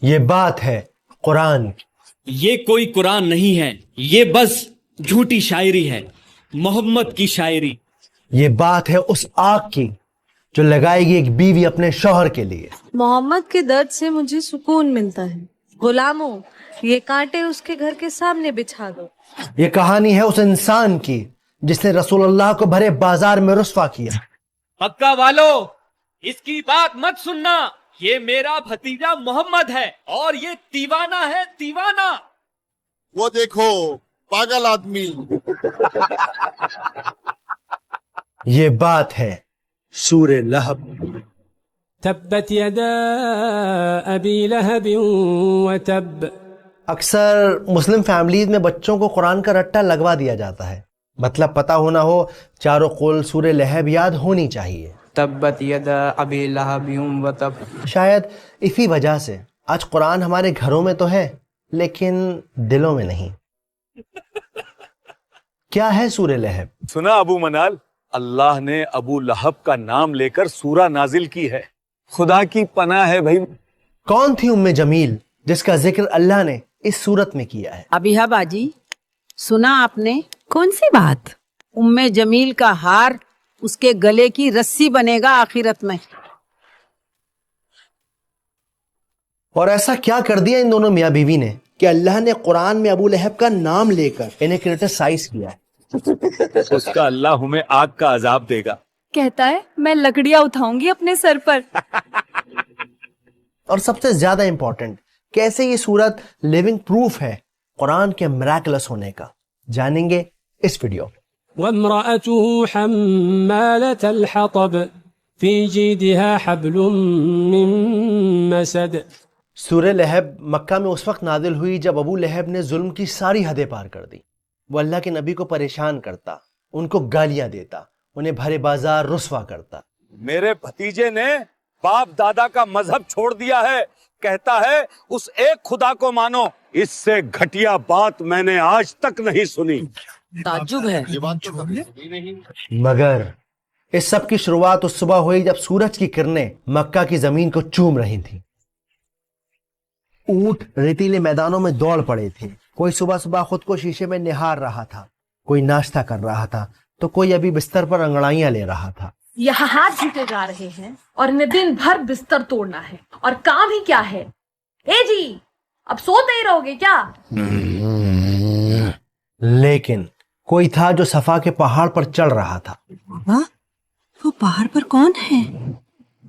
یہ بات ہے قرآن کی۔ یہ کوئی قرآن نہیں ہے، یہ بس جھوٹی شاعری ہے، محمد کی شاعری۔ یہ بات ہے اس آگ کی جو لگائے گی ایک بیوی اپنے شوہر کے لیے۔ محمد کے درد سے مجھے سکون ملتا ہے۔ غلاموں، یہ کانٹے اس کے گھر کے سامنے بچھا دو۔ یہ کہانی ہے اس انسان کی جس نے رسول اللہ کو بھرے بازار میں رسوا کیا۔ مکہ والو، اس کی بات مت سننا، یہ میرا بھتیجا محمد ہے اور یہ دیوانہ ہے، دیوانہ۔ وہ دیکھو پاگل آدمی۔ یہ بات ہے سورہ لہب۔ تبت يدا ابی لہب وتب۔ اکثر مسلم فیملیز میں بچوں کو قرآن کا رٹا لگوا دیا جاتا ہے، مطلب پتہ ہونا ہو، چاروں قول سورہ لہب یاد ہونی چاہیے۔ تبت یدا ابی لہب وتب۔ شاید اسی وجہ سے آج قرآن ہمارے گھروں میں تو ہے لیکن دلوں میں نہیں۔ کیا ہے سورہ لہب؟ سنا ابو منال، اللہ نے ابو لہب کا نام لے کر سورہ نازل کی ہے۔ خدا کی پناہ ہے بھائی۔ کون تھی ام جمیل جس کا ذکر اللہ نے اس صورت میں کیا ہے؟ ابیہ باجی، سنا آپ نے؟ کون سی بات؟ ام جمیل کا ہار اس کے گلے کی رسی بنے گا آخرت میں۔ اور ایسا کیا کر دیا ان دونوں میاں بیوی نے کہ اللہ نے قرآن میں ابو لہب کا نام لے کر انہیں کرٹیسائز کیا ہے؟ اس کا اللہ ہمیں آگ کا عذاب دے گا۔ کہتا ہے میں لکڑیاں اٹھاؤں گی اپنے سر پر۔ اور سب سے زیادہ امپورٹنٹ، کیسے یہ صورت لیونگ پروف ہے قرآن کے میراکلس ہونے کا، جانیں گے اس ویڈیو میں۔ وامرأته حمالة الحطب في جيدها حبل من مسد۔ سورہ لہب مکہ میں اس وقت نازل ہوئی جب ابو لہب نے ظلم کی ساری حدیں پار کر دی۔ وہ اللہ کے نبی کو پریشان کرتا، ان کو گالیاں دیتا، انہیں بھرے بازار رسوا کرتا۔ میرے بھتیجے نے باپ دادا کا مذہب چھوڑ دیا ہے، کہتا ہے اس ایک خدا کو مانو۔ اس سے گھٹیا بات میں نے آج تک نہیں سنی۔ تعجب ہے۔ یہ بات تو کبھی سنی نہیں۔ مگر اس سب کی شروعات اس صبح ہوئی جب سورج کی کرنیں مکہ کی زمین کو چوم رہی تھیں۔ اونٹ ریتیلے میدانوں میں دوڑ پڑے تھے، کوئی صبح صبح خود کو شیشے میں نہار رہا تھا، کوئی ناشتہ کر رہا تھا تو کوئی ابھی بستر پر انگڑائیاں لے رہا تھا۔ یہاں ہاتھ جھوٹے جا رہے ہیں اور انہیں دن بھر بستر توڑنا ہے، اور کام ہی کیا ہے؟ اے جی، اب سوتے ہی رہو گے کیا؟ لیکن کوئی تھا جو صفا کے پہاڑ پر چڑھ رہا تھا۔ وہ پہاڑ پر کون ہے؟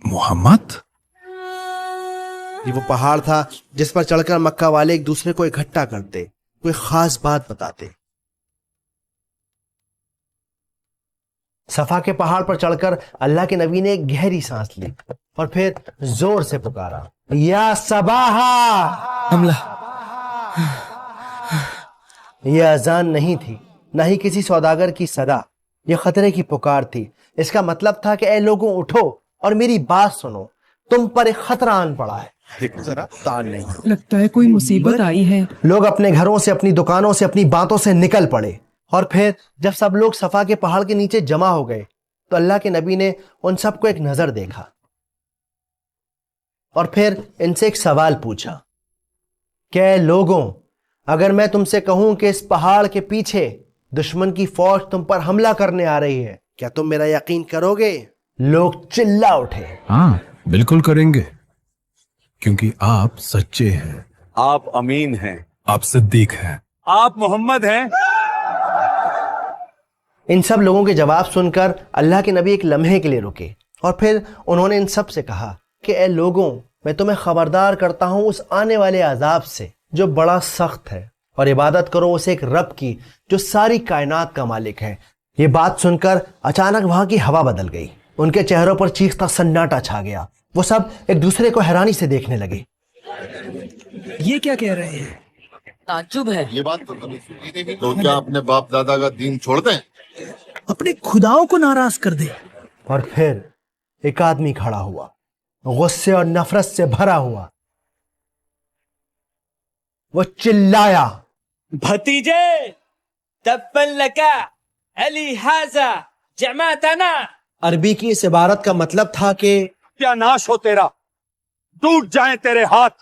محمد۔ یہ وہ پہاڑ تھا جس پر چڑھ کر مکہ والے ایک دوسرے کو اکٹھا کرتے، کوئی خاص بات بتاتے۔ صفا کے پہاڑ پر چڑھ کر اللہ کے نبی نے ایک گہری سانس لی اور پھر زور سے پکارا، یا صباحا۔ حملہ۔ یہ اذان نہیں تھی، نہ ہی کسی سوداگر کی صدا، یہ خطرے کی پکار تھی۔ اس کا مطلب تھا کہ اے لوگوں اٹھو اور میری بات سنو، تم پر ایک خطرہ آن پڑا ہے۔ لگتا ہے کوئی مصیبت آئی ہے۔ لوگ اپنے گھروں سے، اپنی دکانوں سے، اپنی باتوں سے نکل پڑے، اور پھر جب سب لوگ صفا کے پہاڑ کے نیچے جمع ہو گئے تو اللہ کے نبی نے ان سب کو ایک نظر دیکھا اور پھر ان سے ایک سوال پوچھا کہ اے لوگوں، اگر میں تم سے کہوں کہ اس پہاڑ کے پیچھے دشمن کی فوج تم پر حملہ کرنے آ رہی ہے، کیا تم میرا یقین کرو گے؟ لوگ چلا اٹھے، ہاں بالکل کریں گے، کیونکہ آپ سچے ہیں، آپ امین ہیں، آپ صدیق ہیں، آپ محمد ہیں۔ ان سب لوگوں کے جواب سن کر اللہ کے نبی ایک لمحے کے لیے رکے اور پھر انہوں نے ان سب سے کہا کہ اے لوگوں، میں تمہیں خبردار کرتا ہوں اس آنے والے عذاب سے جو بڑا سخت ہے، اور عبادت کرو اسے ایک رب کی جو ساری کائنات کا مالک ہے۔ یہ بات سن کر اچانک وہاں کی ہوا بدل گئی، ان کے چہروں پر چیختا سناٹا چھا گیا، وہ سب ایک دوسرے کو حیرانی سے دیکھنے لگے۔ یہ کیا کہہ رہے ہیں؟ تعجب ہے۔ یہ بات تو کبھی سنی نہیں۔ تو کیا اپنے باپ دادا کا دین چھوڑ دیں؟ اپنے خداؤں کو ناراض کر دے۔ اور پھر ایک آدمی کھڑا ہوا، غصے اور نفرت سے بھرا ہوا، وہ چلایا، بھتیجے، تبا لکا علی ھذا جمعتنا۔ عربی کی اس عبارت کا مطلب تھا کہ کیا ناش ہو تیرا، ٹوٹ جائیں تیرے ہاتھ،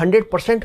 100%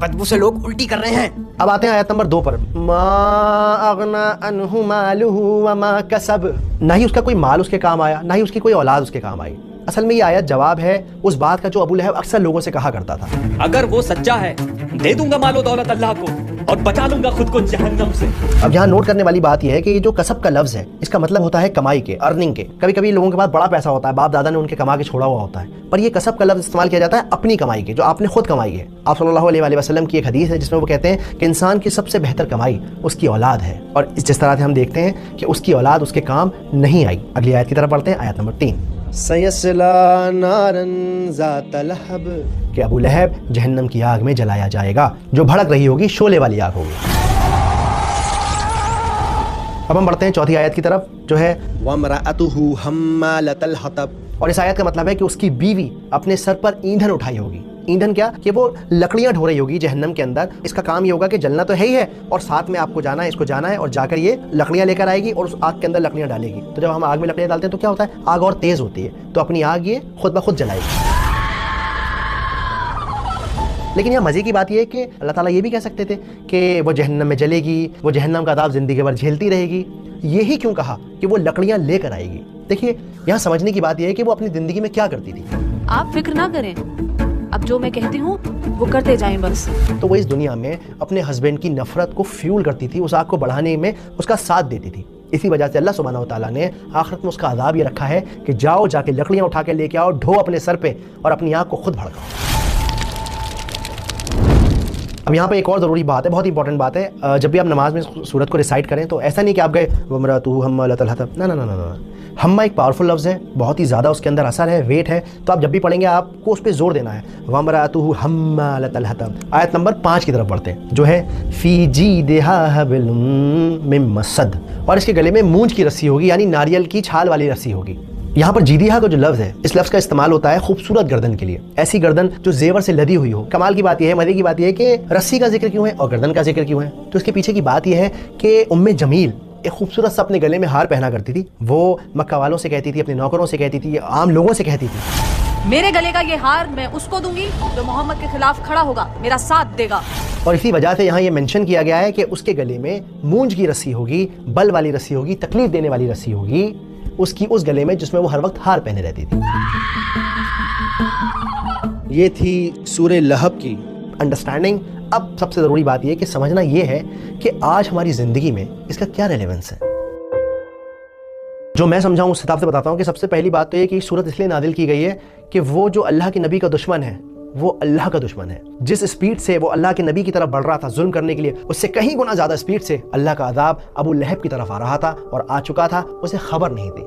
بدبو سے لوگ الٹی کر رہے ہیں. اب آتے ہیں آیت نمبر 2 پر. ما اغنا عنہ مالہ وما کسب. نہ ہی اس کا کوئی مال اس کے کام آیا، نہ ہی اس کی کوئی اولاد اس کے کام آئی. اصل میں یہ آیت جواب ہے اس بات کا جو ابو لہب اکثر لوگوں سے کہا کرتا تھا. اگر وہ سچا ہے دے دوں گا مال و دولت اللہ کو اور بچا لوں گا خود کو جہنم سے. اب یہاں نوٹ کرنے والی بات یہ ہے کہ یہ جو کسب کا لفظ ہے اس کا مطلب ہوتا ہے کمائی کے، ارننگ کے. کبھی کبھی لوگوں کے پاس بڑا پیسہ ہوتا ہے، باپ دادا نے ان کے کما کے چھوڑا ہوا ہوتا ہے، پر یہ کسب کا لفظ استعمال کیا جاتا ہے اپنی کمائی کے، جو آپ نے خود کمائی ہے. آپ صلی اللہ علیہ وآلہ وسلم کی ایک حدیث ہے جس میں وہ کہتے ہیں کہ انسان کی سب سے بہتر کمائی اس کی اولاد ہے، اور جس طرح سے ہم دیکھتے ہیں کہ اس کی اولاد اس کے کام نہیں آئی. اگلی آیت کی طرف پڑھتے ہیں، آیت نمبر 3. سیصلا نارا ذات لہب. کہ ابو لہب جہنم کی آگ میں جلایا جائے گا جو بھڑک رہی ہوگی، شعلے والی آگ ہوگی. اب ہم بڑھتے ہیں چوتھی آیت کی طرف جو ہے وَامْرَأَتُهُ حَمَّالَةَ الْحَطَبِ. اور اس آیت کا مطلب ہے کہ اس کی بیوی اپنے سر پر ایندھن اٹھائی ہوگی. ایندھن کیا کہ وہ لکڑیاں ڈھو رہی ہوگی جہنم کے اندر. اس کا کام یہ ہوگا کہ جلنا تو ہے ہی ہے اور ساتھ میں آپ کو جانا ہے، اس کو جانا ہے اور جا کر یہ لکڑیاں لے کر آئے گی اور اس آگ کے اندر لکڑیاں ڈالے گی. تو جب ہم آگ میں لکڑیاں ڈالتے ہیں تو کیا ہوتا ہے؟ آگ اور تیز ہوتی ہے، تو اپنی آگ یہ خود بخود جلائے گی. لیکن یہاں مزے کی بات یہ ہے کہ اللہ تعالیٰ یہ بھی کہہ سکتے تھے کہ وہ جہنم میں جلے گی، وہ جہنم کا عذاب زندگی بھر جھیلتی رہے گی. یہی کیوں کہا کہ وہ لکڑیاں لے کر آئے گی؟ دیکھیے یہاں سمجھنے کی بات یہ ہے کہ وہ اپنی زندگی میں کیا کرتی تھی. آپ فکر نہ کریں، اب جو میں کہتی ہوں وہ کرتے جائیں بس. تو وہ اس دنیا میں اپنے ہسبینڈ کی نفرت کو فیول کرتی تھی، اس آگ کو بڑھانے میں اس کا ساتھ دیتی تھی. اسی وجہ سے اللہ سبحانہ و تعالیٰ نے آخرت میں اس کا عذاب یہ رکھا ہے کہ جاؤ جا کے لکڑیاں اٹھا کے لے کے آؤ، ڈھو اپنے سر پہ اور اپنی آگ کو خود بھڑکاؤ. اب یہاں پہ ایک اور ضروری بات ہے، بہت امپورٹنٹ بات ہے. جب بھی آپ نماز میں سورت کو ریسائٹ کریں تو ایسا نہیں کہ آپ گئے وَامْرَأَتُهُ حَمَّالَةَ الْحَطَبِ. نہ ہما ایک پاورفل لفظ ہے، بہت ہی زیادہ اس کے اندر اثر ہے، ویٹ ہے. تو آپ جب بھی پڑھیں گے آپ کو اس پہ زور دینا ہے. وَامْرَأَتُهُ حَمَّالَةَ الْحَطَبِ. آیت نمبر 5 کی طرف پڑھتے ہیں جو ہے فِي جِيدِهَا حَبْلٌ مِّن مَّسَدٍ. اور اس کے گلے میں مونج کی رسی ہوگی، یعنی ناریل کی چھال والی رسی ہوگی. یہاں پر جیدیہا کا جو لفظ ہے اس لفظ کا استعمال ہوتا ہے خوبصورت گردن کے لیے، ایسی گردن جو زیور سے لدی ہوئی ہو. کمال کی بات یہ ہے، مزے کی بات یہ ہے کہ رسی کا ذکر کیوں ہے اور گردن کا ذکر کیوں ہے؟ تو اس کے پیچھے کی بات یہ ہے کہ ام جمیل ایک خوبصورت سا اپنے گلے میں ہار پہنا کرتی تھی. وہ مکہ والوں سے کہتی تھی، اپنے نوکروں سے کہتی تھی، عام لوگوں سے کہتی تھی میرے گلے کا یہ ہار میں اس کو دوں گی جو محمد کے خلاف کھڑا ہوگا، میرا ساتھ دے گا. اور اسی وجہ سے یہاں یہ مینشن کیا گیا ہے کہ اس کے گلے میں مونج کی رسی ہوگی، بل والی رسی ہوگی، تکلیف دینے والی رسی ہوگی اس کی اس گلے میں جس میں وہ ہر وقت ہار پہنے رہتی تھی. یہ تھی سورہ لہب کی انڈرسٹینڈنگ. اب سب سے ضروری بات یہ کہ سمجھنا یہ ہے کہ آج ہماری زندگی میں اس کا کیا ریلیونس ہے. جو میں سمجھاؤں اس حساب سے بتاتا ہوں کہ سب سے پہلی بات تو یہ کہ سورت اس لیے نازل کی گئی ہے کہ وہ جو اللہ کے نبی کا دشمن ہے وہ اللہ کا دشمن ہے. جس اسپیڈ سے وہ اللہ کے نبی کی طرف بڑھ رہا تھا ظلم کرنے کے لیے، اس سے کہیں گنا زیادہ اسپیڈ سے اللہ کا عذاب ابو لہب کی طرف آ رہا تھا اور آ چکا تھا، اسے خبر نہیں تھی.